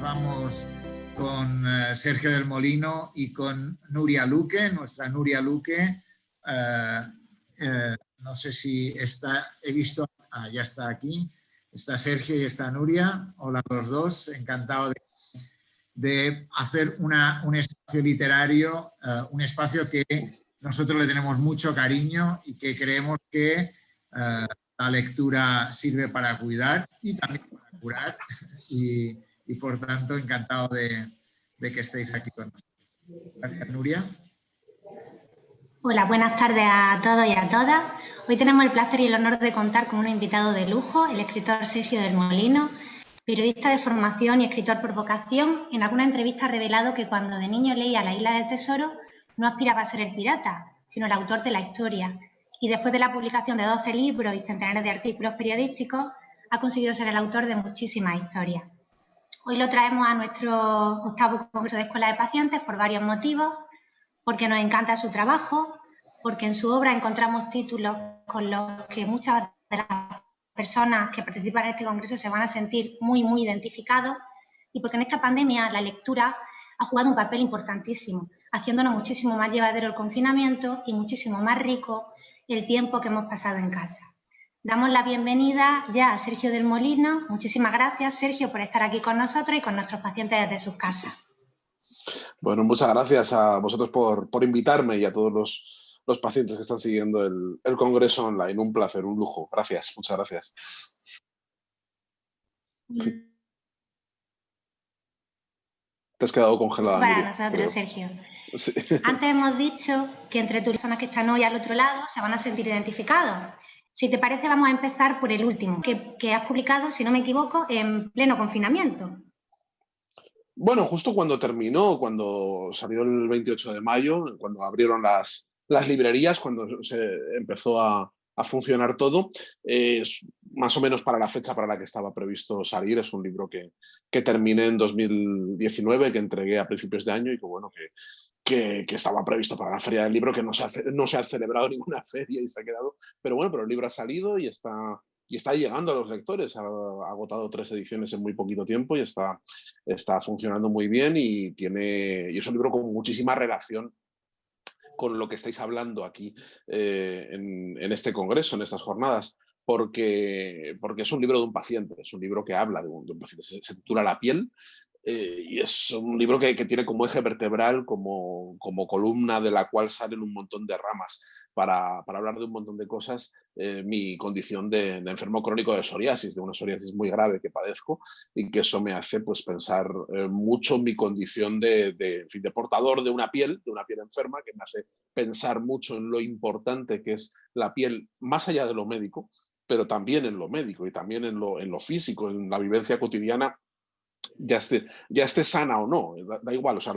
vamos con Sergio del Molino y con Nuria Luque, nuestra Nuria Luque. No sé si está, he visto, ya está aquí. Está Sergio y está Nuria. Hola a los dos, encantado de hacer un espacio literario, un espacio que nosotros le tenemos mucho cariño y que creemos que la lectura sirve para cuidar y también para curar y por tanto encantado de que estéis aquí con nosotros. Gracias, Nuria. Hola, buenas tardes a todos y a todas. Hoy tenemos el placer y el honor de contar con un invitado de lujo, el escritor Sergio del Molino, periodista de formación y escritor por vocación. En alguna entrevista ha revelado que cuando de niño leía La Isla del Tesoro no aspiraba a ser el pirata, sino el autor de la historia. Y después de la publicación de 12 libros y centenares de artículos periodísticos, ha conseguido ser el autor de muchísimas historias. Hoy lo traemos a nuestro 8º Congreso de Escuela de Pacientes por varios motivos, porque nos encanta su trabajo, porque en su obra encontramos títulos con los que muchas de las personas que participan en este congreso se van a sentir muy, muy identificados, y porque en esta pandemia la lectura ha jugado un papel importantísimo, haciéndonos muchísimo más llevadero el confinamiento y muchísimo más rico el tiempo que hemos pasado en casa. Damos la bienvenida ya a Sergio del Molino. Muchísimas gracias, Sergio, por estar aquí con nosotros y con nuestros pacientes desde sus casas. Bueno, muchas gracias a vosotros por invitarme y a todos los pacientes que están siguiendo el Congreso online. Un placer, un lujo. Gracias, muchas gracias. Sí. Te has quedado congelada. Para Nuria, nosotros, creo. Sergio. Sí. Antes hemos dicho que entre tus personas que están hoy al otro lado se van a sentir identificados. Si te parece, vamos a empezar por el último, que has publicado, si no me equivoco, en pleno confinamiento. Bueno, justo cuando terminó, cuando salió el 28 de mayo, cuando abrieron las librerías, cuando se empezó a funcionar todo, más o menos para la fecha para la que estaba previsto salir. Es un libro que terminé en 2019, que entregué a principios de año y que, bueno, que estaba previsto para la Feria del Libro, que no se ha celebrado ninguna feria y se ha quedado. Pero bueno, pero el libro ha salido y está llegando a los lectores. Ha agotado 3 ediciones en muy poquito tiempo y está funcionando muy bien y es un libro con muchísima relación con lo que estáis hablando aquí en este congreso, en estas jornadas, porque es un libro de un paciente, es un libro que habla de un paciente. Se titula La piel. Y es un libro que tiene como eje vertebral, como columna de la cual salen un montón de ramas para hablar de un montón de cosas, mi condición de enfermo crónico de psoriasis, de una psoriasis muy grave que padezco, y que eso me hace pues, pensar mucho en mi condición de portador de una piel enferma, que me hace pensar mucho en lo importante que es la piel, más allá de lo médico, pero también en lo médico y también en lo físico, en la vivencia cotidiana, ya esté sana o no, da igual. O sea,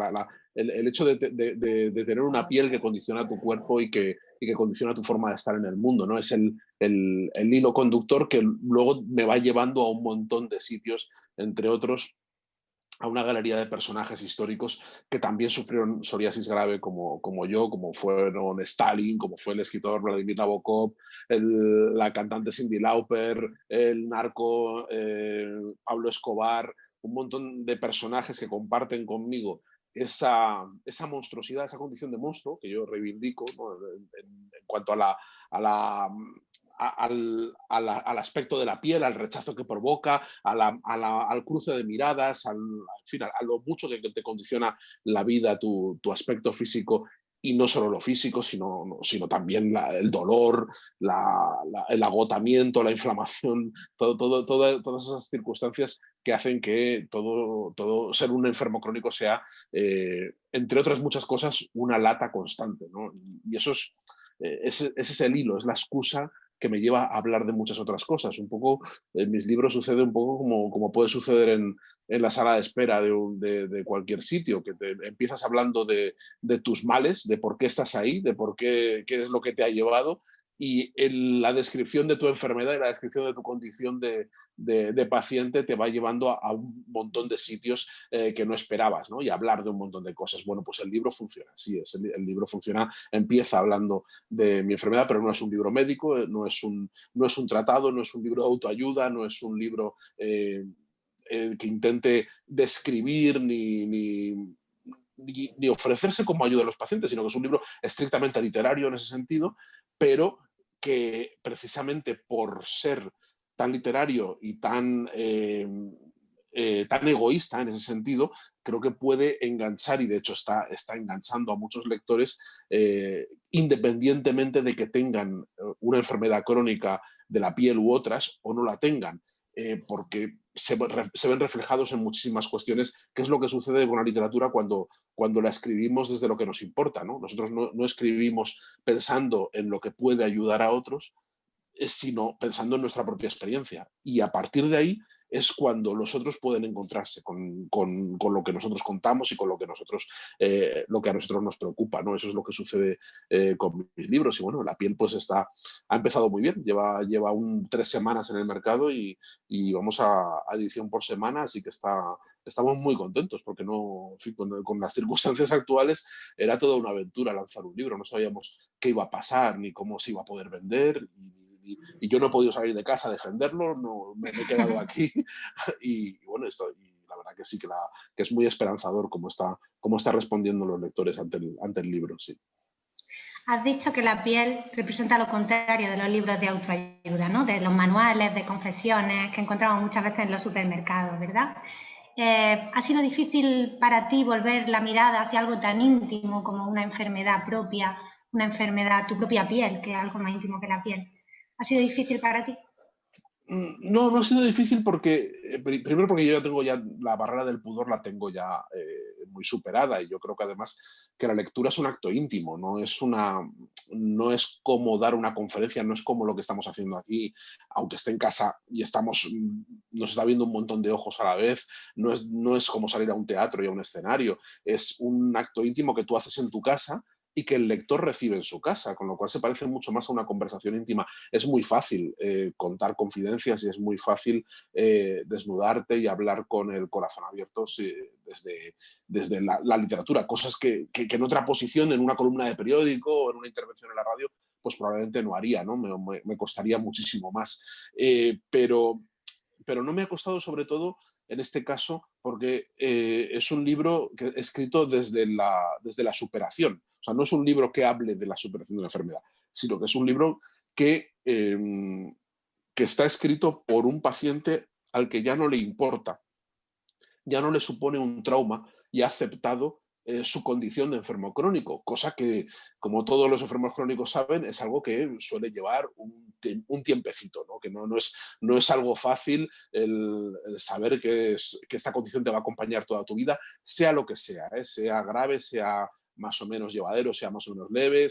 el hecho de tener una piel que condiciona tu cuerpo y que condiciona tu forma de estar en el mundo, ¿no? Es el hilo conductor que luego me va llevando a un montón de sitios, entre otros a una galería de personajes históricos que también sufrieron psoriasis grave como yo, como fueron Stalin, como fue el escritor Vladimir Nabokov, la cantante Cyndi Lauper, el narco Pablo Escobar, un montón de personajes que comparten conmigo esa monstruosidad, esa condición de monstruo que yo reivindico, ¿no? en cuanto al aspecto de la piel, al rechazo que provoca, al cruce de miradas, en fin, a lo mucho que te condiciona la vida, tu aspecto físico, y no solo lo físico, sino también el dolor, el agotamiento, la inflamación, todas esas circunstancias que hacen que todo ser un enfermo crónico sea, entre otras muchas cosas, una lata constante, ¿no? Y eso ese es el hilo, es la excusa que me lleva a hablar de muchas otras cosas. Un poco, en mis libros sucede un poco como puede suceder en la sala de espera de cualquier sitio, que te empiezas hablando de tus males, de por qué estás ahí, de por qué es lo que te ha llevado, y la descripción de tu enfermedad y la descripción de tu condición de paciente te va llevando a un montón de sitios que no esperabas, ¿no? Y hablar de un montón de cosas. Bueno, pues el libro funciona, así es, el libro funciona, empieza hablando de mi enfermedad, pero no es un libro médico, no es un tratado, no es un libro de autoayuda, no es un libro que intente describir ni ofrecerse como ayuda a los pacientes, sino que es un libro estrictamente literario en ese sentido, pero que precisamente por ser tan literario y tan egoísta en ese sentido, creo que puede enganchar, y de hecho está enganchando a muchos lectores, independientemente de que tengan una enfermedad crónica de la piel u otras o no la tengan, porque se ven reflejados en muchísimas cuestiones, que es lo que sucede con la literatura cuando la escribimos desde lo que nos importa, ¿no? Nosotros no escribimos pensando en lo que puede ayudar a otros, sino pensando en nuestra propia experiencia. Y a partir de ahí es cuando los otros pueden encontrarse con lo que nosotros contamos y con lo que a nosotros nos preocupa, ¿no? Eso es lo que sucede con mis libros. Y bueno, La piel pues ha empezado muy bien, lleva 3 semanas en el mercado y vamos a edición por semana, así que estamos muy contentos porque no, en fin, con las circunstancias actuales era toda una aventura lanzar un libro, no sabíamos qué iba a pasar ni cómo se iba a poder vender y yo no he podido salir de casa a defenderlo, no, me he quedado aquí y bueno, y la verdad que sí, que es muy esperanzador cómo está respondiendo los lectores ante el libro, sí. Has dicho que La piel representa lo contrario de los libros de autoayuda, ¿no? De los manuales, de confesiones que encontramos muchas veces en los supermercados, ¿verdad? ¿Ha sido difícil para ti volver la mirada hacia algo tan íntimo como una enfermedad propia, una enfermedad, tu propia piel, que es algo más íntimo que la piel? ¿Ha sido difícil para ti? No ha sido difícil porque, primero porque yo ya tengo la barrera del pudor la tengo ya muy superada, y yo creo que además que la lectura es un acto íntimo, no es como dar una conferencia, no es como lo que estamos haciendo aquí, aunque esté en casa y nos está viendo un montón de ojos a la vez, no es como salir a un teatro y a un escenario, es un acto íntimo que tú haces en tu casa y que el lector recibe en su casa, con lo cual se parece mucho más a una conversación íntima. Es muy fácil contar confidencias y es muy fácil desnudarte y hablar con el corazón abierto desde la literatura, cosas que en otra posición, en una columna de periódico o en una intervención en la radio, pues probablemente no haría, ¿no? Me costaría muchísimo más. Pero no me ha costado, sobre todo en este caso, porque es un libro que escrito desde la superación. O sea, no es un libro que hable de la superación de una enfermedad, sino que es un libro que está escrito por un paciente al que ya no le importa, ya no le supone un trauma y ha aceptado su condición de enfermo crónico, cosa que, como todos los enfermos crónicos saben, es algo que suele llevar un tiempecito, ¿no? Que no es algo fácil el saber que esta condición te va a acompañar toda tu vida, sea lo que sea, sea grave, sea más o menos llevadero, sea más o menos leve,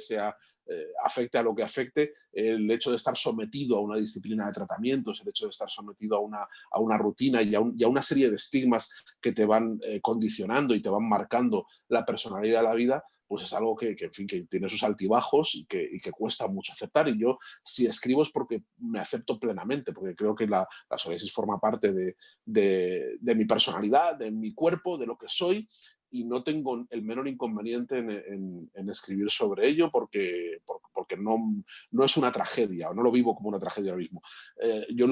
afecte a lo que afecte, el hecho de estar sometido a una disciplina de tratamientos, el hecho de estar sometido a una rutina y a una serie de estigmas que te van condicionando y te van marcando la personalidad de la vida, pues es algo que en fin, que tiene sus altibajos y que cuesta mucho aceptar. Y yo, si escribo, es porque me acepto plenamente, porque creo que la psoriasis forma parte de mi personalidad, de mi cuerpo, de lo que soy, y no tengo el menor inconveniente en escribir sobre ello porque no es una tragedia, o no lo vivo como una tragedia ahora mismo. Yo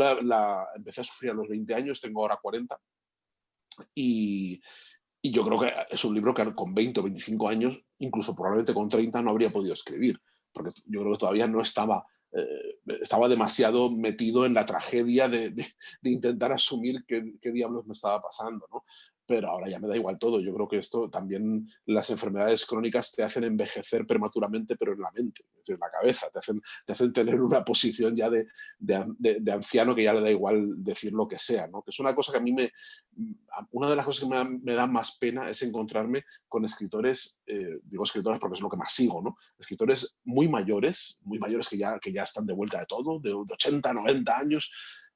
empecé a sufrir a los 20 años, tengo ahora 40, y yo creo que es un libro que con 20 o 25 años, incluso probablemente con 30, no habría podido escribir, porque yo creo que todavía no estaba demasiado metido en la tragedia de intentar asumir qué diablos me estaba pasando, ¿no? Pero ahora ya me da igual todo. Yo creo que esto también, las enfermedades crónicas te hacen envejecer prematuramente, pero en la mente, es decir, en la cabeza, te hacen tener una posición ya de anciano que ya le da igual decir lo que sea, ¿no? Que es una cosa que a mí una de las cosas que me da más pena es encontrarme con escritores, digo escritores porque es lo que más sigo, ¿no? Escritores muy mayores que ya están de vuelta de todo, de 80, 90 años,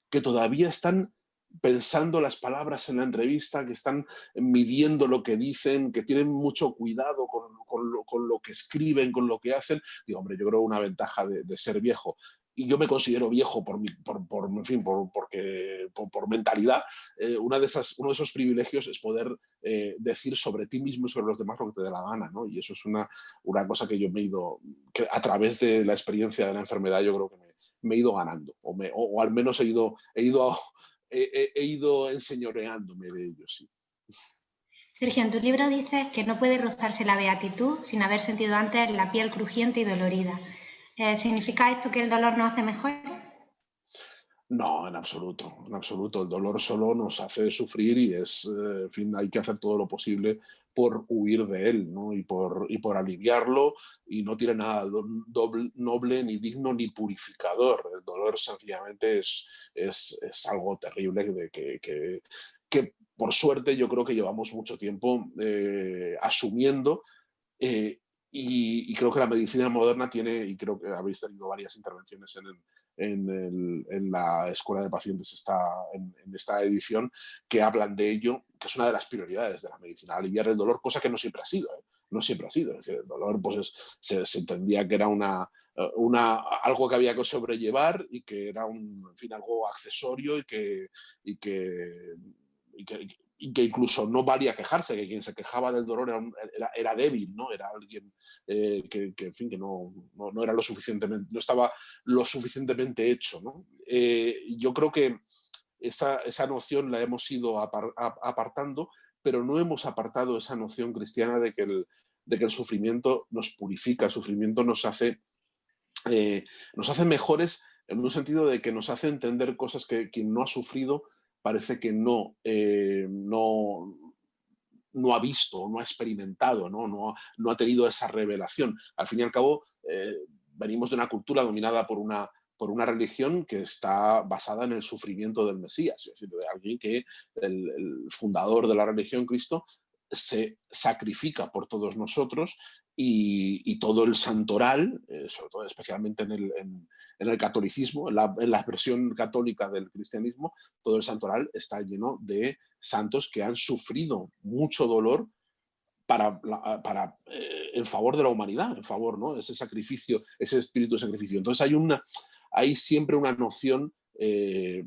que todavía están pensando las palabras en la entrevista, que están midiendo lo que dicen, que tienen mucho cuidado con lo que escriben, con lo que hacen. Digo, hombre, yo creo una ventaja de ser viejo, y yo me considero viejo por mentalidad, uno de esos privilegios es poder decir sobre ti mismo y sobre los demás lo que te dé la gana, ¿no? Y eso es una cosa que yo que a través de la experiencia de la enfermedad, yo creo que me he ido ganando, o al menos he ido he ido enseñoreándome de ello, sí. Sergio, en tu libro dices que no puede rozarse la beatitud sin haber sentido antes la piel crujiente y dolorida. ¿Significa esto que el dolor nos hace mejores? No, en absoluto, en absoluto. El dolor solo nos hace sufrir y en fin, hay que hacer todo lo posible por huir de él, ¿no? Y por aliviarlo, y no tiene nada noble, ni digno, ni purificador. El dolor sencillamente es algo terrible que por suerte yo creo que llevamos mucho tiempo asumiendo. eh, y creo que la medicina moderna tiene, y creo que habéis tenido varias intervenciones en la Escuela de Pacientes en esta edición, que hablan de ello, que es una de las prioridades de la medicina, aliviar el dolor, cosa que no siempre ha sido, ¿eh? No siempre ha sido. Es decir, el dolor pues se entendía que era algo que había que sobrellevar y que era en fin, algo accesorio y que, y que incluso no valía quejarse, que quien se quejaba del dolor era débil, ¿no? Era alguien en fin, que no era no estaba lo suficientemente hecho, ¿no? Yo creo que esa noción la hemos ido apartando, pero no hemos apartado esa noción cristiana de que el sufrimiento nos purifica, el sufrimiento nos hace mejores, en un sentido de que nos hace entender cosas que quien no ha sufrido parece que no ha visto, no ha experimentado, no ha tenido esa revelación. Al fin y al cabo, venimos de una cultura dominada por una religión que está basada en el sufrimiento del Mesías, es decir, de alguien que el fundador de la religión, Cristo, se sacrifica por todos nosotros, y todo el santoral, sobre todo especialmente en el catolicismo, en la versión católica del cristianismo, todo el santoral está lleno de santos que han sufrido mucho dolor en favor de la humanidad, en favor, ¿no? Ese sacrificio, ese espíritu de sacrificio. Entonces hay siempre una noción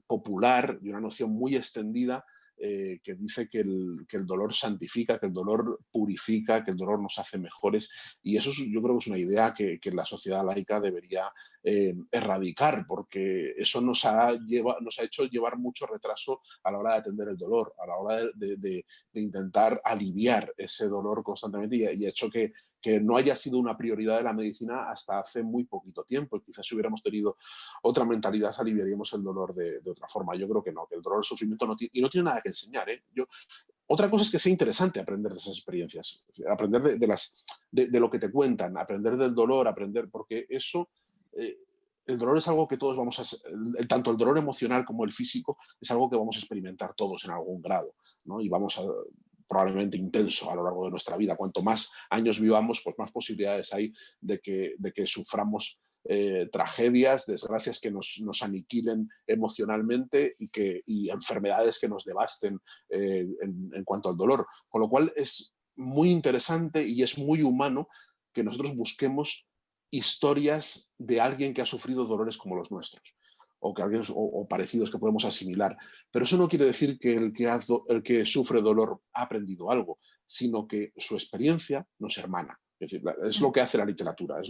popular y una noción muy extendida que dice que el dolor santifica, que el dolor purifica, que el dolor nos hace mejores, y eso yo creo que es una idea que la sociedad laica debería erradicar, porque eso nos ha hecho llevar mucho retraso a la hora de atender el dolor, a la hora de intentar aliviar ese dolor constantemente, y ha hecho que no haya sido una prioridad de la medicina hasta hace muy poquito tiempo. Y quizás si hubiéramos tenido otra mentalidad aliviaríamos el dolor de otra forma. Yo creo que no, que el dolor, el sufrimiento no tiene nada que enseñar, ¿eh? Otra cosa es que sea interesante aprender de esas experiencias, aprender de lo que te cuentan, aprender del dolor, porque eso, el dolor es algo que todos vamos a, tanto el dolor emocional como el físico, es algo que vamos a experimentar todos en algún grado, ¿no? Y probablemente intenso a lo largo de nuestra vida. Cuanto más años vivamos, pues más posibilidades hay de que suframos tragedias, desgracias que nos aniquilen emocionalmente y enfermedades que nos devasten en cuanto al dolor. Con lo cual es muy interesante y es muy humano que nosotros busquemos historias de alguien que ha sufrido dolores como los nuestros, o parecidos que podemos asimilar. Pero eso no quiere decir que el que sufre dolor ha aprendido algo, sino que su experiencia nos hermana. Es decir, es lo que hace la literatura,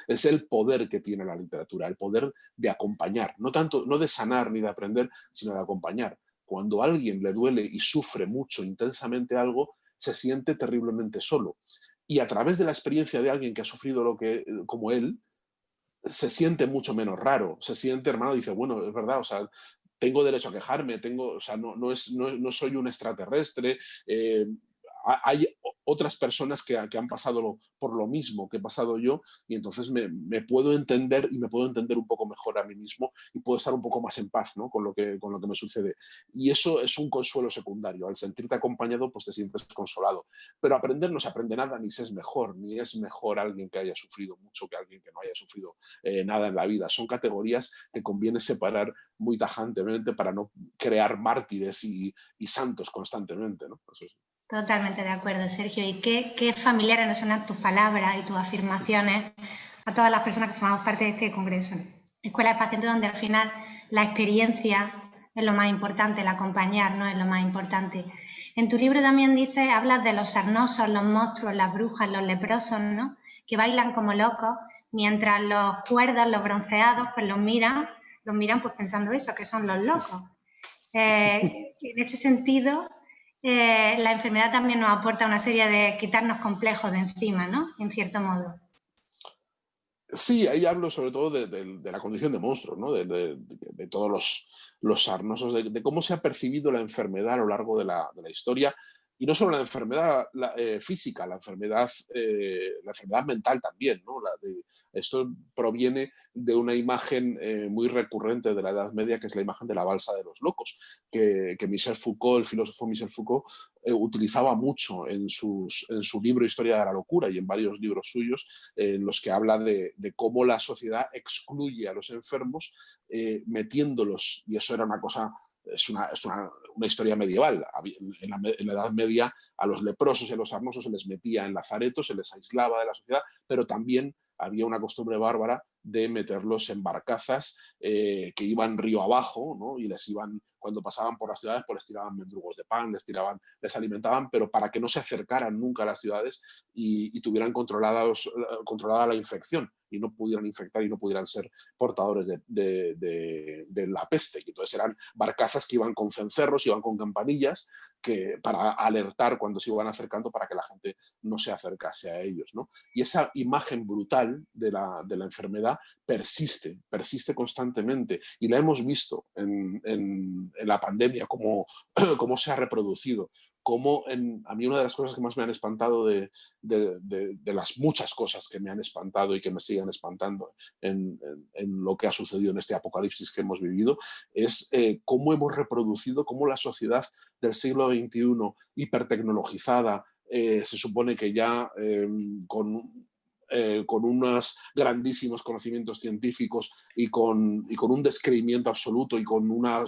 es el poder que tiene la literatura, el poder de acompañar, no de sanar ni de aprender, sino de acompañar. Cuando a alguien le duele y sufre mucho, intensamente algo, se siente terriblemente solo. Y a través de la experiencia de alguien que ha sufrido como él, se siente mucho menos raro, se siente hermano, dice, bueno, es verdad, o sea, tengo derecho a quejarme, o sea, no soy un extraterrestre, hay otras personas que han pasado por lo mismo que he pasado yo, y entonces me puedo entender, y me puedo entender un poco mejor a mí mismo, y puedo estar un poco más en paz, ¿no? con lo que me sucede. Y eso es un consuelo secundario. Al sentirte acompañado, pues te sientes consolado. Pero aprender no se aprende nada, ni se es mejor, ni es mejor alguien que haya sufrido mucho que alguien que no haya sufrido nada en la vida. Son categorías que conviene separar muy tajantemente para no crear mártires y santos constantemente, ¿no? Eso es. Totalmente de acuerdo, Sergio. Y qué familiares nos suenan tus palabras y tus afirmaciones a todas las personas que formamos parte de este congreso. Escuela de Pacientes, donde al final la experiencia es lo más importante, el acompañar, ¿no? Es lo más importante. En tu libro también dices, hablas de los sarnosos, los monstruos, las brujas, los leprosos, ¿no? Que bailan como locos, mientras los cuerdos, los bronceados, pues los miran pues pensando eso, que son los locos. En ese sentido, la enfermedad también nos aporta una serie de quitarnos complejos de encima, ¿no? En cierto modo. Sí, ahí hablo sobre todo de la condición de monstruo, ¿no? De todos los sarnosos, de cómo se ha percibido la enfermedad a lo largo de la historia, y no solo la enfermedad física, la enfermedad mental también, ¿no? Esto proviene de una imagen muy recurrente de la Edad Media, que es la imagen de la balsa de los locos, que Michel Foucault, el filósofo Michel Foucault, utilizaba mucho en su libro Historia de la locura y en varios libros suyos, en los que habla de cómo la sociedad excluye a los enfermos metiéndolos, y eso era una cosa, es una historia medieval. En la Edad Media a los leprosos y a los sarnosos se les metía en lazaretos, se les aislaba de la sociedad, pero también había una costumbre bárbara de meterlos en barcazas que iban río abajo, ¿no? Y les iban, cuando pasaban por las ciudades, pues les tiraban mendrugos de pan, les alimentaban, pero para que no se acercaran nunca a las ciudades y tuvieran controlada la infección y no pudieran infectar y no pudieran ser portadores de la peste. Y entonces eran barcazas que iban con cencerros, iban con campanillas para alertar cuando se iban acercando para que la gente no se acercase a ellos, ¿no? Y esa imagen brutal de la enfermedad persiste constantemente, y la hemos visto en la pandemia, cómo se ha reproducido. A mí una de las cosas que más me han espantado de las muchas cosas que me han espantado y que me siguen espantando en lo que ha sucedido en este apocalipsis que hemos vivido, es cómo hemos reproducido, cómo la sociedad del siglo XXI, hipertecnologizada, se supone que ya con unos grandísimos conocimientos científicos y con un descreimiento absoluto y con una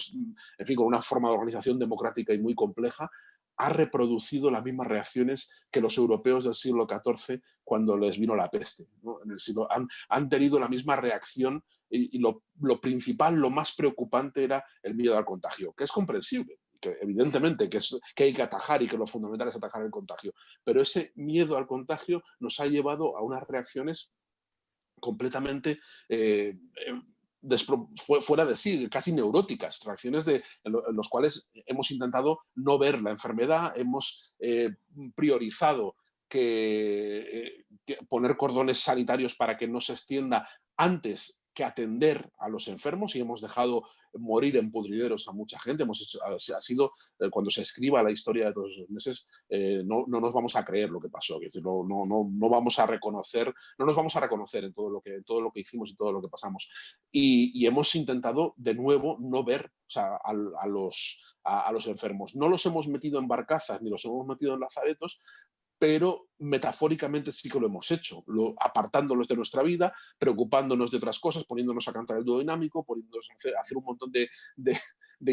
forma de organización democrática y muy compleja, ha reproducido las mismas reacciones que los europeos del siglo XIV cuando les vino la peste, ¿no? Han tenido la misma reacción, y lo principal, lo más preocupante era el miedo al contagio, que es comprensible, que evidentemente que hay que atajar y que lo fundamental es atajar el contagio, pero ese miedo al contagio nos ha llevado a unas reacciones completamente fuera de sí, casi neuróticas, reacciones en los cuales hemos intentado no ver la enfermedad, hemos priorizado que poner cordones sanitarios para que no se extienda antes que atender a los enfermos, y hemos dejado morir en pudrideros a mucha gente. Ha sido, cuando se escriba la historia de todos esos meses, no nos vamos a creer lo que pasó, es decir, no vamos a reconocer, no nos vamos a reconocer en todo lo que hicimos y todo lo que pasamos. Y hemos intentado de nuevo no ver, o sea, a los enfermos. No los hemos metido en barcazas ni los hemos metido en lazaretos, pero metafóricamente sí que lo hemos hecho, apartándolos de nuestra vida, preocupándonos de otras cosas, poniéndonos a cantar el dúo dinámico, poniéndonos a hacer un montón de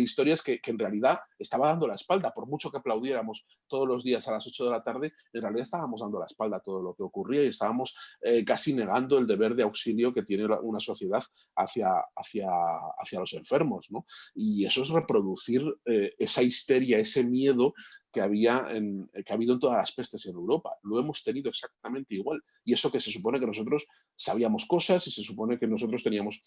historias que en realidad estaba dando la espalda. Por mucho que aplaudiéramos todos los días a las 8 de la tarde, en realidad estábamos dando la espalda a todo lo que ocurría y estábamos casi negando el deber de auxilio que tiene una sociedad hacia los enfermos, ¿no? Y eso es reproducir esa histeria, ese miedo que ha habido en todas las pestes en Europa. Lo hemos tenido exactamente igual. Y eso que se supone que nosotros sabíamos cosas y se supone que nosotros teníamos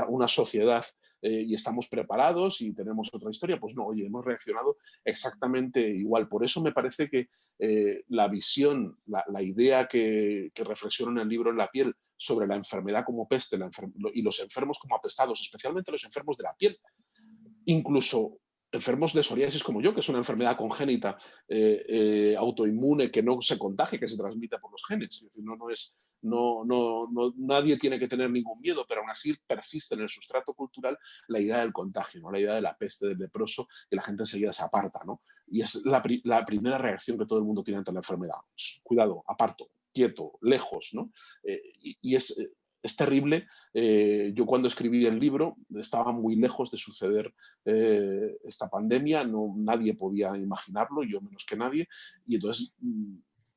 una sociedad y estamos preparados y tenemos otra historia, pues no, oye, hemos reaccionado exactamente igual. Por eso me parece que la visión, la idea que reflexiona en el libro En la piel sobre la enfermedad como peste y los enfermos como apestados, especialmente los enfermos de la piel, incluso enfermos de psoriasis como yo, que es una enfermedad congénita autoinmune que no se contagia, que se transmite por los genes. Es decir, nadie tiene que tener ningún miedo, pero aún así persiste en el sustrato cultural la idea del contagio, ¿no? La idea de la peste, del leproso, y la gente enseguida se aparta, ¿no? Y es la primera reacción que todo el mundo tiene ante la enfermedad. Cuidado, aparto, quieto, lejos, ¿no? Y es terrible. Yo cuando escribí el libro estaba muy lejos de suceder esta pandemia, nadie podía imaginarlo, yo menos que nadie, y entonces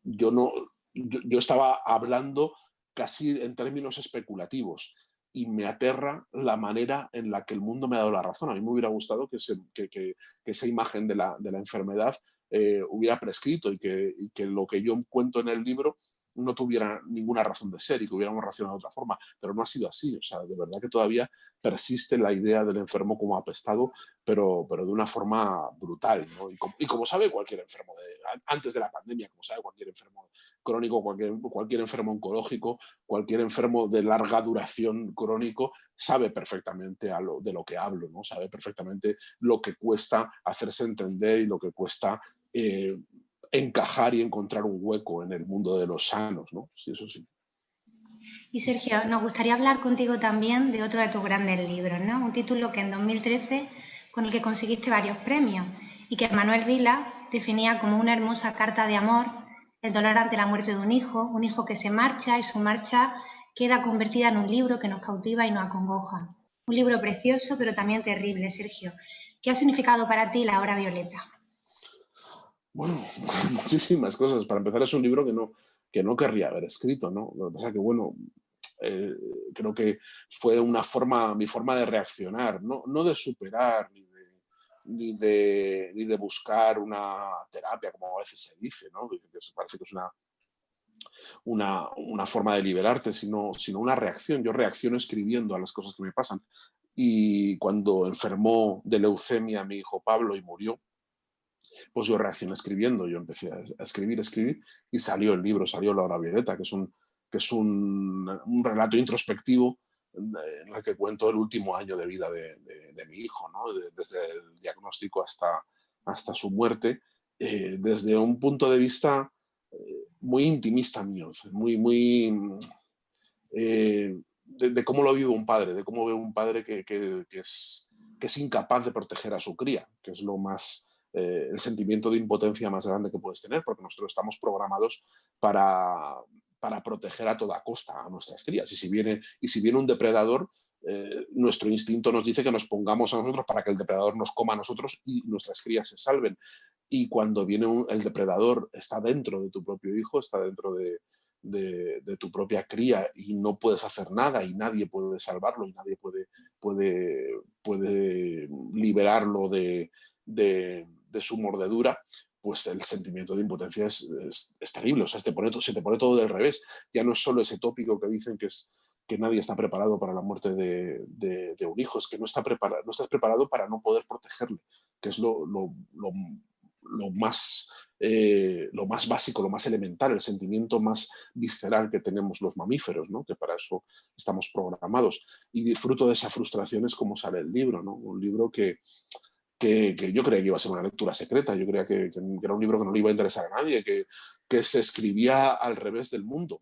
yo estaba hablando casi en términos especulativos, y me aterra la manera en la que el mundo me ha dado la razón. A mí me hubiera gustado que esa imagen de la enfermedad hubiera prescrito y que lo que yo cuento en el libro no tuviera ninguna razón de ser y que hubiéramos reaccionado de otra forma, pero no ha sido así. O sea, de verdad que todavía persiste la idea del enfermo como apestado, pero de una forma brutal, ¿no? Y como sabe cualquier enfermo, antes de la pandemia, como sabe cualquier enfermo crónico, cualquier enfermo oncológico, cualquier enfermo de larga duración crónico, sabe perfectamente de lo que hablo, ¿no? Sabe perfectamente lo que cuesta hacerse entender y lo que cuesta encajar y encontrar un hueco en el mundo de los sanos, ¿no? Sí, eso sí. Y Sergio, nos gustaría hablar contigo también de otro de tus grandes libros, ¿no? Un título que en 2013, con el que conseguiste varios premios y que Manuel Vila definía como una hermosa carta de amor, el dolor ante la muerte de un hijo que se marcha y su marcha queda convertida en un libro que nos cautiva y nos acongoja. Un libro precioso, pero también terrible, Sergio. ¿Qué ha significado para ti La Hora Violeta? Bueno, muchísimas cosas. Para empezar, es un libro que no querría haber escrito, ¿no? Lo que pasa es que, bueno, creo que fue mi forma de reaccionar, no de superar ni de buscar una terapia, como a veces se dice, ¿no? Que parece que es una forma de liberarte, sino una reacción. Yo reacciono escribiendo a las cosas que me pasan. Y cuando enfermó de leucemia mi hijo Pablo y murió, pues yo reaccioné escribiendo. Yo empecé a escribir y salió el libro, salió La Hora Violeta, que es un relato introspectivo en el que cuento el último año de vida de mi hijo, ¿no? Desde el diagnóstico hasta su muerte, desde un punto de vista muy intimista mío, de cómo lo vive un padre, de cómo ve un padre que es incapaz de proteger a su cría, que es el sentimiento de impotencia más grande que puedes tener, porque nosotros estamos programados para proteger a toda costa a nuestras crías. Y si viene un depredador, nuestro instinto nos dice que nos pongamos a nosotros para que el depredador nos coma a nosotros y nuestras crías se salven. Y cuando viene el depredador, está dentro de tu propio hijo, está dentro de tu propia cría y no puedes hacer nada y nadie puede salvarlo y nadie puede liberarlo de su mordedura, pues el sentimiento de impotencia es terrible. O sea, se te pone todo del revés. Ya no es solo ese tópico que dicen que nadie está preparado para la muerte de un hijo, es que no estás preparado para no poder protegerle, que es lo más básico, lo más elemental, el sentimiento más visceral que tenemos los mamíferos, ¿no? Que para eso estamos programados. Y disfruto de esa frustración es como sale el libro, ¿no? Un libro que yo creía que iba a ser una lectura secreta, yo creía que era un libro que no le iba a interesar a nadie, que se escribía al revés del mundo.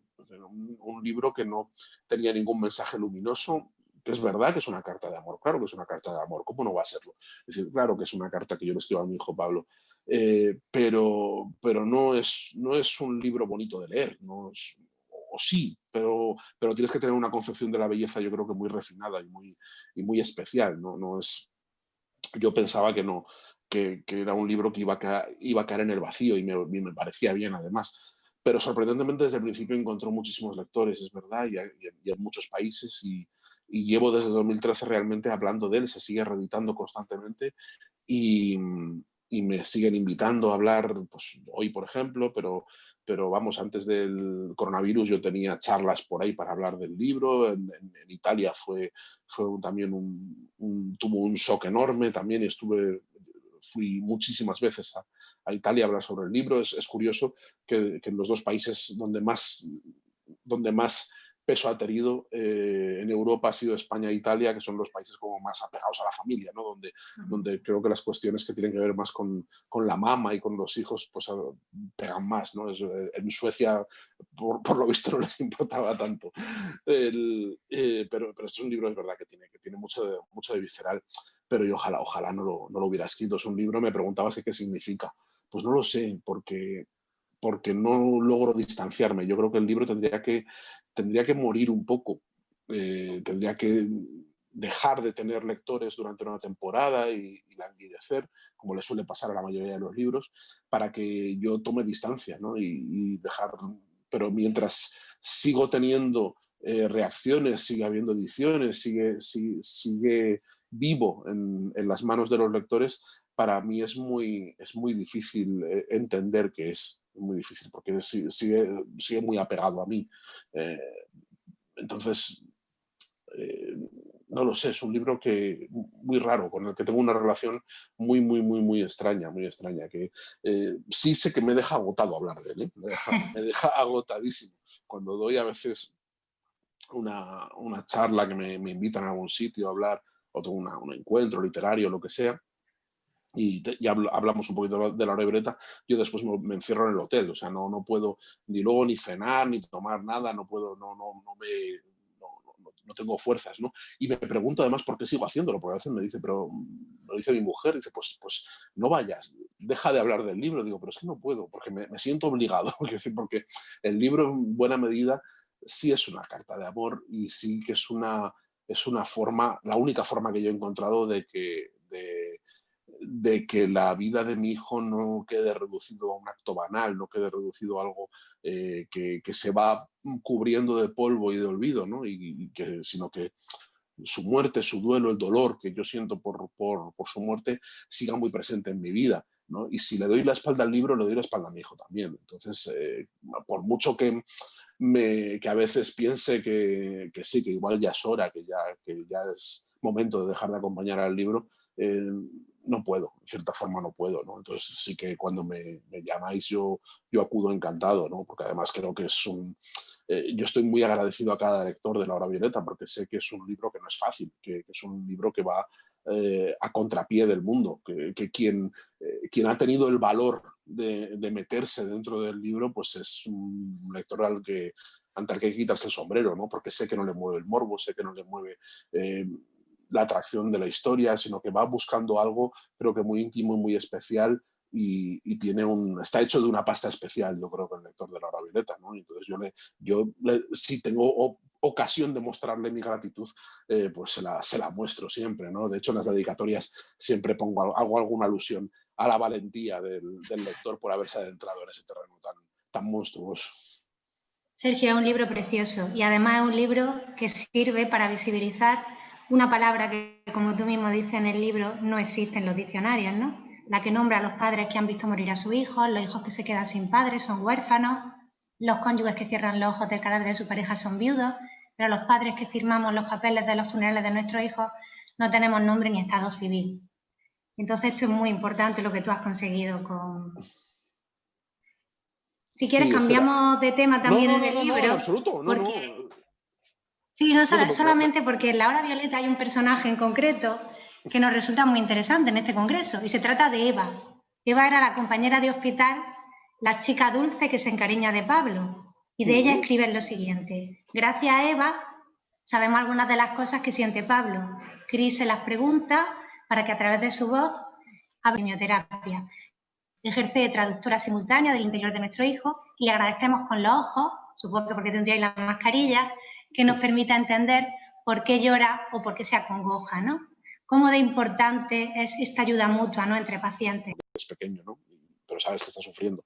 Un libro que no tenía ningún mensaje luminoso, que es verdad que es una carta de amor, claro que es una carta de amor, ¿cómo no va a serlo? Es decir, claro que es una carta que yo le escribo a mi hijo Pablo, pero no es un libro bonito de leer, o sí, pero tienes que tener una concepción de la belleza, yo creo que muy refinada y muy especial, no es... Yo pensaba que no, que era un libro que iba a caer en el vacío y me parecía bien además. Pero sorprendentemente desde el principio encontró muchísimos lectores, es verdad, y en muchos países y llevo desde 2013 realmente hablando de él, se sigue reeditando constantemente y me siguen invitando a hablar, pues hoy por ejemplo, pero vamos, antes del coronavirus yo tenía charlas por ahí para hablar del libro, en Italia también tuvo un shock enorme también y fui muchísimas veces a Italia a hablar sobre el libro. Es curioso que en los dos países donde más peso ha tenido en Europa ha sido España e Italia, que son los países como más apegados a la familia, ¿no? Donde creo que las cuestiones que tienen que ver más con la mama y con los hijos pues pegan más, ¿no? En Suecia, por lo visto, no les importaba tanto. Pero es un libro, es verdad, que tiene mucho de visceral, pero yo ojalá no lo hubiera escrito. Es un libro, me preguntaba qué significa. Pues no lo sé, porque no logro distanciarme. Yo creo que el libro tendría que morir un poco. Tendría que dejar de tener lectores durante una temporada y languidecer, como le suele pasar a la mayoría de los libros, para que yo tome distancia, ¿no? Y dejar... Pero mientras sigo teniendo reacciones, sigue habiendo ediciones, sigue vivo en las manos de los lectores, para mí es muy difícil entender qué es muy difícil, porque sigue muy apegado a mí. Entonces, no lo sé, es un libro muy raro, con el que tengo una relación muy extraña, que sí sé que me deja agotado hablar de él, ¿eh? Me deja agotadísimo. Cuando doy a veces una charla que me invitan a algún sitio a hablar, o tengo un encuentro literario, lo que sea, y hablamos un poquito de la hora libreta, yo después me encierro en el hotel, o sea, no puedo ni luego ni cenar, ni tomar nada, no puedo, no tengo fuerzas, ¿no? Y me pregunto además por qué sigo haciéndolo, porque a veces me dice, pero me lo dice mi mujer, dice, pues no vayas, deja de hablar del libro. Digo, pero es que no puedo, porque me siento obligado, porque el libro en buena medida sí es una carta de amor y sí que es una forma, la única forma que yo he encontrado de que la vida de mi hijo no quede reducido a un acto banal, no quede reducido a algo que se va cubriendo de polvo y de olvido, ¿no? Sino que su muerte, su duelo, el dolor que yo siento por su muerte siga muy presente en mi vida, ¿no? Y si le doy la espalda al libro, le doy la espalda a mi hijo también. Entonces, por mucho que a veces piense que sí, que igual ya es hora, que ya es momento de dejar de acompañar al libro, no puedo, en cierta forma no puedo, ¿no? Entonces sí que cuando me llamáis yo acudo encantado, ¿no? Porque además creo que yo estoy muy agradecido a cada lector de La Hora Violeta porque sé que es un libro que no es fácil, que es un libro que va a contrapié del mundo, que quien ha tenido el valor de meterse dentro del libro, pues es un lector ante el que hay que quitarse el sombrero, ¿no? Porque sé que no le mueve el morbo, sé que no le mueve la atracción de la historia, sino que va buscando algo, creo que muy íntimo y muy especial, y está hecho de una pasta especial, yo creo que el lector de La Hora Violeta, ¿no? Entonces si tengo ocasión de mostrarle mi gratitud, pues se la muestro siempre, ¿no? De hecho, en las dedicatorias siempre hago alguna alusión a la valentía del lector por haberse adentrado en ese terreno tan monstruoso. Sergio, es un libro precioso y además es un libro que sirve para visibilizar una palabra que, como tú mismo dices en el libro, no existe en los diccionarios, ¿no? La que nombra a los padres que han visto morir a sus hijos, los hijos que se quedan sin padres son huérfanos, los cónyuges que cierran los ojos del cadáver de su pareja son viudos, pero los padres que firmamos los papeles de los funerales de nuestros hijos no tenemos nombre ni estado civil. Entonces esto es muy importante lo que tú has conseguido con... Si quieres cambiamos de tema también en el libro. No, en absoluto, no. Sí, no solamente porque en La Hora Violeta hay un personaje en concreto que nos resulta muy interesante en este congreso y se trata de Eva. Eva era la compañera de hospital, la chica dulce que se encariña de Pablo, y de ella escriben lo siguiente: gracias a Eva sabemos algunas de las cosas que siente Pablo. Cris se las pregunta para que a través de su voz hable de quimioterapia. Ejerce de traductora simultánea del interior de nuestro hijo y le agradecemos con los ojos, supongo que porque tendríais la mascarilla, que nos permita entender por qué llora o por qué se acongoja, ¿no? Cómo de importante es esta ayuda mutua, ¿no?, entre pacientes. Es pequeño, ¿no? Pero sabes que está sufriendo.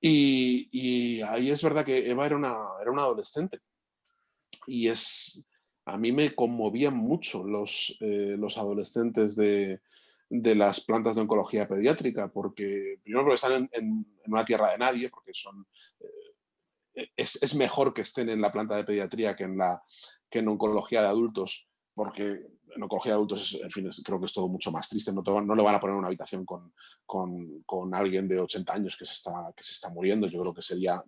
Y ahí es verdad que Eva era una adolescente. Y a mí me conmovían mucho los adolescentes de las plantas de oncología pediátrica, primero porque están en una tierra de nadie, porque es mejor que estén en la planta de pediatría que en oncología de adultos, porque en oncología de adultos, en fin, creo que es todo mucho más triste. No le van a poner una habitación con alguien de 80 años que se está muriendo. Yo creo que sería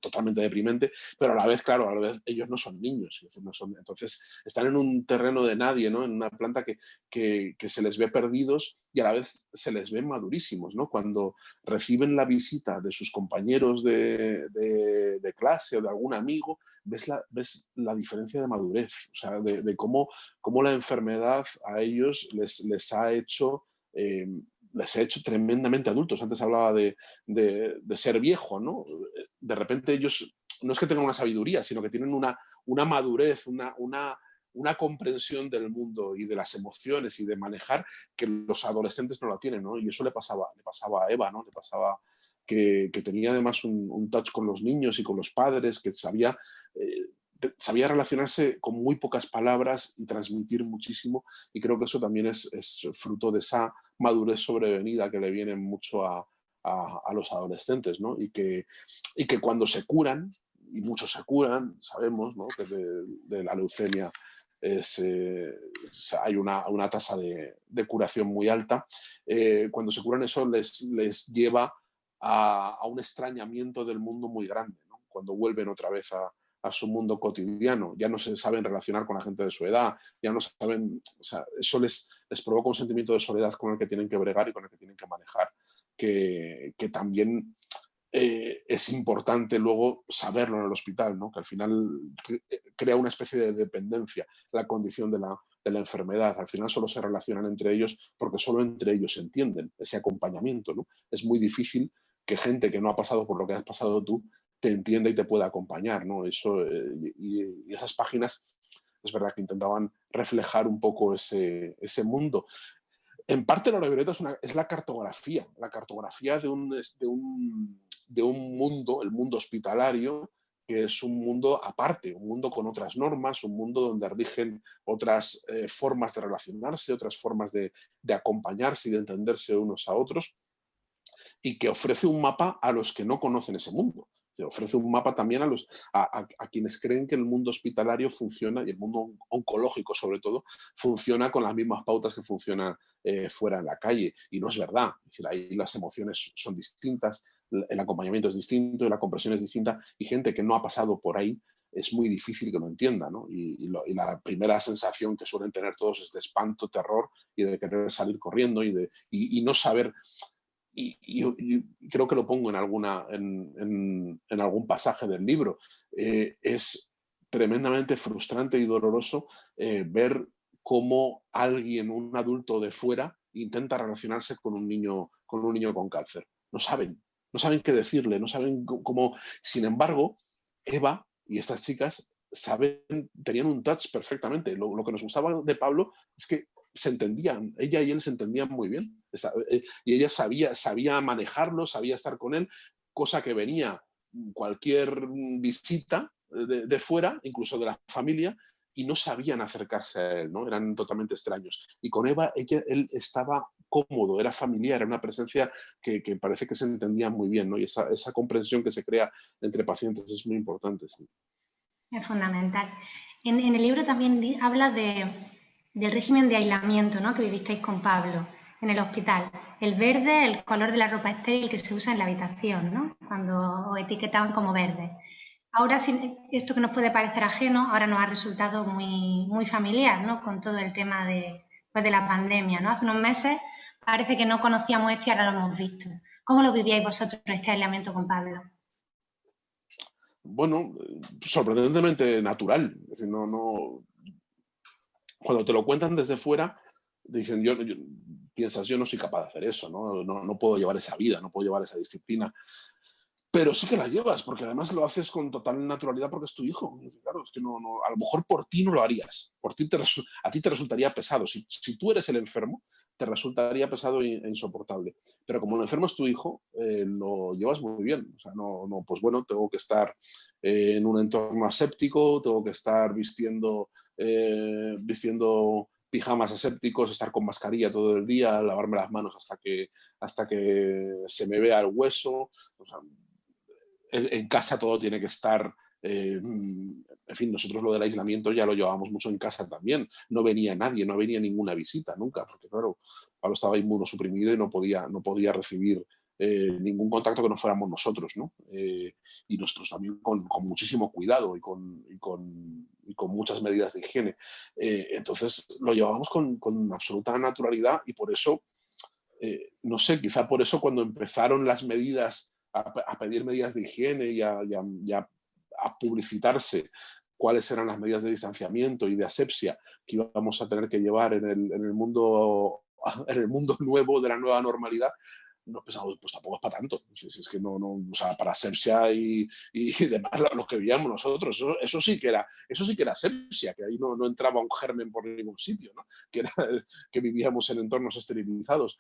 totalmente deprimente, pero a la vez, claro, ellos no son niños. Entonces, están en un terreno de nadie, ¿no? En una planta que se les ve perdidos y a la vez se les ve madurísimos, ¿no? Cuando reciben la visita de sus compañeros de clase o de algún amigo, ves la diferencia de madurez, o sea, de cómo la enfermedad a ellos les ha hecho tremendamente adultos. Antes hablaba de ser viejo, ¿no? De repente ellos no es que tengan una sabiduría, sino que tienen una madurez, una comprensión del mundo y de las emociones y de manejar que los adolescentes no la tienen, ¿no? Y eso le pasaba a Eva, ¿no? Le pasaba que tenía además un touch con los niños y con los padres, que sabía relacionarse con muy pocas palabras y transmitir muchísimo, y creo que eso también es fruto de esa madurez sobrevenida que le viene mucho a a los adolescentes, ¿no? Y que cuando se curan, y muchos se curan, sabemos, ¿no? Que de la leucemia hay una tasa de curación muy alta. Cuando se curan, eso les lleva a un extrañamiento del mundo muy grande, ¿no? Cuando vuelven otra vez a su mundo cotidiano, ya no se saben relacionar con la gente de su edad, ya no saben, o sea, eso les provoca un sentimiento de soledad con el que tienen que bregar y con el que tienen que manejar, que también es importante luego saberlo en el hospital, ¿no? Que al final crea una especie de dependencia la condición de la enfermedad. Al final solo se relacionan entre ellos porque solo entre ellos se entienden ese acompañamiento, ¿no? Es muy difícil que gente que no ha pasado por lo que has pasado tú te entienda y te pueda acompañar, ¿no? Eso, y esas páginas es verdad que intentaban reflejar un poco ese mundo. En parte la libreta es la cartografía de un mundo, el mundo hospitalario, que es un mundo aparte, un mundo con otras normas, un mundo donde rigen otras formas de relacionarse, otras formas de acompañarse y de entenderse unos a otros, y que ofrece un mapa a los que no conocen ese mundo. Se ofrece un mapa también a quienes creen que el mundo hospitalario funciona, y el mundo oncológico sobre todo, funciona con las mismas pautas que funcionan fuera en la calle. Y no es verdad. Es decir, ahí las emociones son distintas, el acompañamiento es distinto, la comprensión es distinta, y gente que no ha pasado por ahí es muy difícil que lo entienda, ¿no? Y la primera sensación que suelen tener todos es de espanto, terror y de querer salir corriendo y no saber. Y creo que lo pongo en algún pasaje del libro. Es tremendamente frustrante y doloroso ver cómo alguien, un adulto de fuera, intenta relacionarse con un niño con cáncer. No saben qué decirle, no saben cómo. Sin embargo, Eva y estas chicas tenían un touch perfectamente. Lo que nos gustaba de Pablo es que se entendían, ella y él se entendían muy bien. Y ella sabía manejarlo, sabía estar con él, cosa que venía cualquier visita de fuera, incluso de la familia, y no sabían acercarse a él, ¿no? Eran totalmente extraños. Y con Eva, él estaba cómodo, era familiar, era una presencia que parece que se entendía muy bien, ¿no? Y esa comprensión que se crea entre pacientes es muy importante. Sí. Es fundamental. En el libro también habla del régimen de aislamiento, ¿no?, que vivisteis con Pablo en el hospital. El verde, el color de la ropa estéril que se usa en la habitación, ¿no?, cuando os etiquetaban como verde. Ahora, esto que nos puede parecer ajeno, ahora nos ha resultado muy, muy familiar, ¿no?, con todo el tema de la pandemia, ¿no? Hace unos meses parece que no conocíamos esto y ahora lo hemos visto. ¿Cómo lo vivíais vosotros este aislamiento con Pablo? Bueno, sorprendentemente natural. Es decir, cuando te lo cuentan desde fuera, dicen, piensas, yo no soy capaz de hacer eso, no puedo llevar esa vida, no puedo llevar esa disciplina. Pero sí que la llevas, porque además lo haces con total naturalidad porque es tu hijo. Claro, es que a lo mejor por ti no lo harías. A ti te resultaría pesado. Si tú eres el enfermo, te resultaría pesado e insoportable. Pero como el enfermo es tu hijo, lo llevas muy bien. O sea, pues bueno, tengo que estar en un entorno aséptico, tengo que estar vistiendo pijamas asépticos, estar con mascarilla todo el día, lavarme las manos hasta que se me vea el hueso. O sea, en casa todo tiene que estar. En fin, nosotros lo del aislamiento ya lo llevábamos mucho en casa también. No venía nadie, no venía ninguna visita nunca, porque claro, Pablo estaba inmunosuprimido y no podía recibir ningún contacto que no fuéramos nosotros, ¿no? Y nosotros también con muchísimo cuidado y con muchas medidas de higiene. Entonces lo llevábamos con absoluta naturalidad y por eso, no sé, quizá por eso cuando empezaron las medidas a pedir medidas de higiene y a publicitarse cuáles eran las medidas de distanciamiento y de asepsia que íbamos a tener que llevar en el mundo nuevo de la nueva normalidad, no pensamos, pues tampoco es para tanto. Es que o sea, para asepsia y demás, los que vivíamos nosotros, eso sí que era asepsia, que ahí no entraba un germen por ningún sitio, ¿no? Que vivíamos en entornos esterilizados.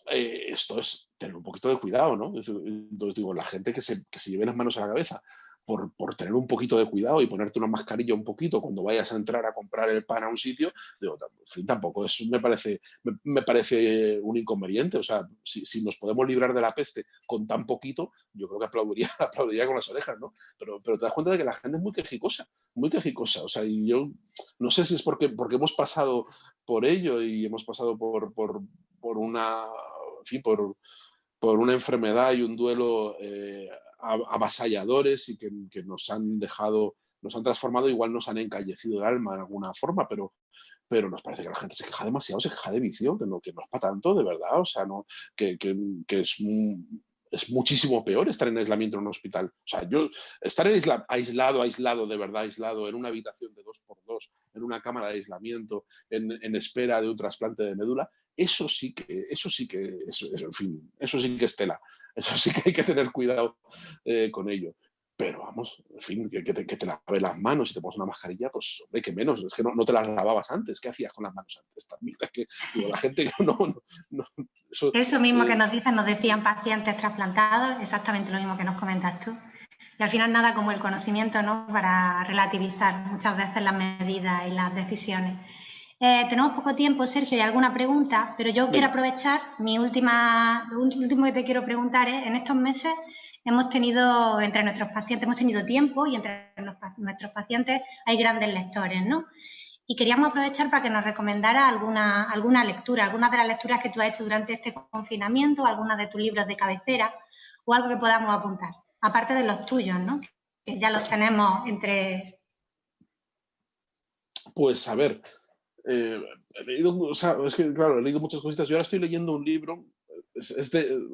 Esto es tener un poquito de cuidado, ¿no? Entonces digo, la gente que se lleve las manos a la cabeza por tener un poquito de cuidado y ponerte una mascarilla un poquito cuando vayas a entrar a comprar el pan a un sitio, digo, en fin, tampoco eso me parece un inconveniente. O sea, si nos podemos librar de la peste con tan poquito, yo creo que aplaudiría con las orejas, ¿no? Pero te das cuenta de que la gente es muy quejicosa, muy quejicosa. O sea, y yo no sé si es porque hemos pasado por ello y hemos pasado por una, en fin, por una enfermedad y un duelo avasalladores y que nos han dejado, nos han transformado, igual nos han encallecido el alma en alguna forma, pero nos parece que la gente se queja demasiado, se queja de vicio, que no es para tanto, de verdad. O sea, no, que es muchísimo peor estar en aislamiento en un hospital. O sea, yo estar aislado, de verdad aislado, en una habitación de 2x2, en una cámara de aislamiento, en espera de un trasplante de médula, eso sí que en fin, eso sí que es tela. Eso sí que hay que tener cuidado con ello. Pero vamos, en fin, que te laves las manos y te pones una mascarilla, pues hombre, que menos, es que no te las lavabas antes. ¿Qué hacías con las manos antes también? Es que digo, la gente no eso mismo que nos dicen, nos decían pacientes trasplantados, exactamente lo mismo que nos comentas tú. Y al final nada como el conocimiento, ¿no?, para relativizar muchas veces las medidas y las decisiones. Tenemos poco tiempo, Sergio, y alguna pregunta, pero yo quiero aprovechar lo último que te quiero preguntar es, en estos meses hemos tenido, entre nuestros pacientes, hemos tenido tiempo y entre nuestros pacientes hay grandes lectores, ¿no? Y queríamos aprovechar para que nos recomendara alguna lectura, alguna de las lecturas que tú has hecho durante este confinamiento, alguna de tus libros de cabecera o algo que podamos apuntar, aparte de los tuyos, ¿no?, que ya los tenemos entre... Pues a ver, he leído, o sea, es que claro, he leído muchas cositas. Yo ahora estoy leyendo un libro,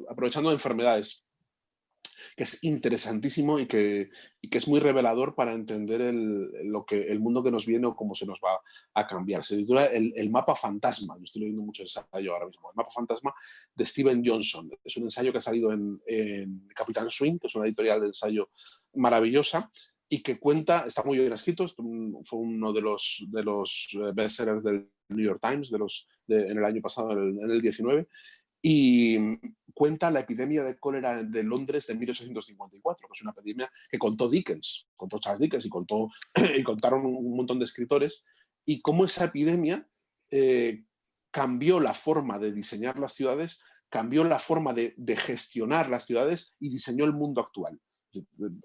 aprovechando enfermedades, que es interesantísimo y que es muy revelador para entender el mundo que nos viene o cómo se nos va a cambiar. Se titula El mapa fantasma. Yo estoy leyendo mucho ensayo ahora mismo. El mapa fantasma de Steven Johnson. Es un ensayo que ha salido en Capitán Swing, que es una editorial de ensayo maravillosa y que cuenta, está muy bien escrito, fue uno de los bestsellers del New York Times en el año pasado, en el 19, y cuenta la epidemia de cólera de Londres de 1854, que es una epidemia que contó Charles Dickens y contaron un montón de escritores, y cómo esa epidemia cambió la forma de diseñar las ciudades, cambió la forma de gestionar las ciudades y diseñó el mundo actual.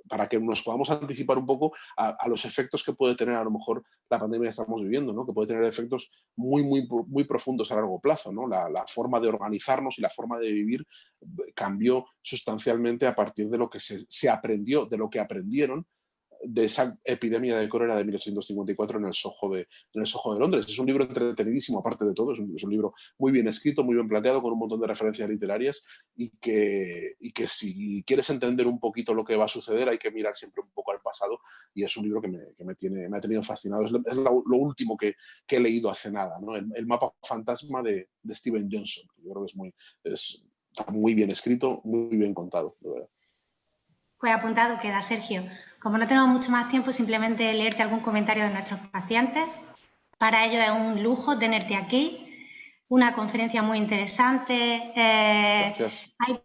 Para que nos podamos anticipar un poco a los efectos que puede tener a lo mejor la pandemia que estamos viviendo, ¿no? Que puede tener efectos muy, muy, muy profundos a largo plazo, ¿no? La forma de organizarnos y la forma de vivir cambió sustancialmente a partir de lo que se aprendió, de lo que aprendieron de esa epidemia de cólera de 1854 en el Soho de Londres. Es un libro entretenidísimo, aparte de todo, es un libro muy bien escrito, muy bien planteado, con un montón de referencias literarias y que si quieres entender un poquito lo que va a suceder hay que mirar siempre un poco al pasado, y es un libro que me ha tenido fascinado. Es lo último que he leído hace nada, ¿no? El mapa fantasma de Steven Johnson. Yo creo que está muy bien escrito, muy bien contado, de verdad. Pues apuntado queda, Sergio. Como no tenemos mucho más tiempo, simplemente leerte algún comentario de nuestros pacientes. Para ellos es un lujo tenerte aquí. Una conferencia muy interesante. Gracias. Hay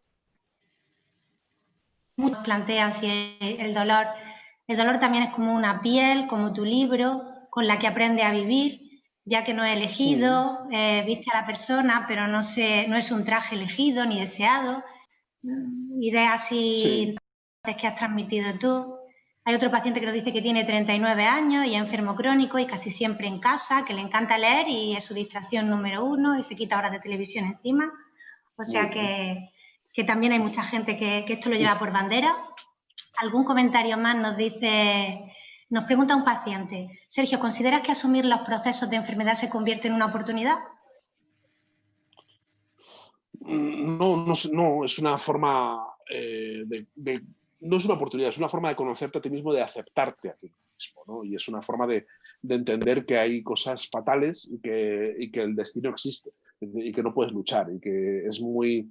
muchos plantean si el dolor también es como una piel, como tu libro, con la que aprende a vivir, ya que no he elegido, viste a la persona, pero no es un traje elegido ni deseado. Ideas así que has transmitido tú. Hay otro paciente que nos dice que tiene 39 años y es enfermo crónico y casi siempre en casa, que le encanta leer y es su distracción número 1 y se quita horas de televisión encima. O sea que también hay mucha gente que esto lo lleva por bandera. ¿Algún comentario más? Nos pregunta un paciente. Sergio, ¿consideras que asumir los procesos de enfermedad se convierte en una oportunidad? No, es una forma no es una oportunidad, es una forma de conocerte a ti mismo, de aceptarte a ti mismo, ¿no? Y es una forma de entender que hay cosas fatales y que el destino existe y que no puedes luchar, y que es muy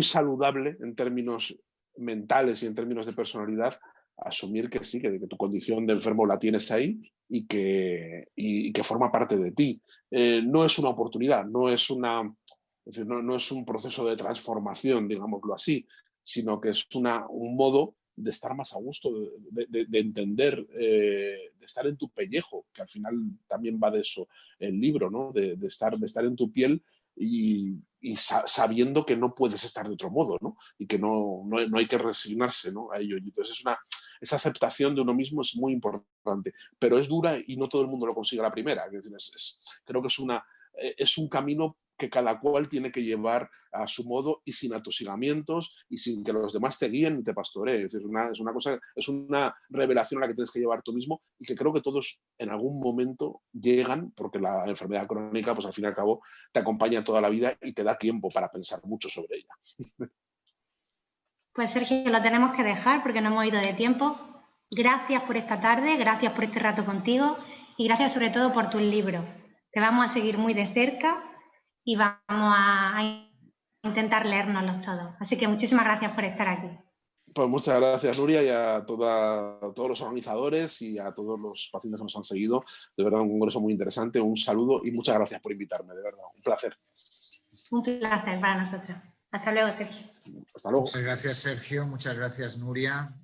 saludable en términos mentales y en términos de personalidad asumir que sí, que tu condición de enfermo la tienes ahí y que forma parte de ti. No es una oportunidad, no es un proceso de transformación, digámoslo así, sino que es un modo de estar más a gusto, de entender, de estar en tu pellejo, que al final también va de eso el libro, ¿no? De estar en tu piel y sabiendo que no puedes estar de otro modo, ¿no? Y que no hay que resignarse, ¿no? A ello. Y entonces esa aceptación de uno mismo es muy importante, pero es dura y no todo el mundo lo consigue a la primera. Es decir, creo que es un camino que cada cual tiene que llevar a su modo y sin atosigamientos y sin que los demás te guíen ni te pastoreen. Es una revelación a la que tienes que llevar tú mismo y que creo que todos en algún momento llegan, porque la enfermedad crónica, pues al fin y al cabo, te acompaña toda la vida y te da tiempo para pensar mucho sobre ella. Pues Sergio, lo tenemos que dejar porque no hemos ido de tiempo. Gracias por esta tarde, gracias por este rato contigo y gracias sobre todo por tus libros. Te vamos a seguir muy de cerca y vamos a intentar leérnoslos todos. Así que muchísimas gracias por estar aquí. Pues muchas gracias, Nuria, y a todos los organizadores y a todos los pacientes que nos han seguido. De verdad, un congreso muy interesante. Un saludo y muchas gracias por invitarme, de verdad. Un placer. Un placer para nosotros. Hasta luego, Sergio. Hasta luego. Muchas gracias, Sergio. Muchas gracias, Nuria.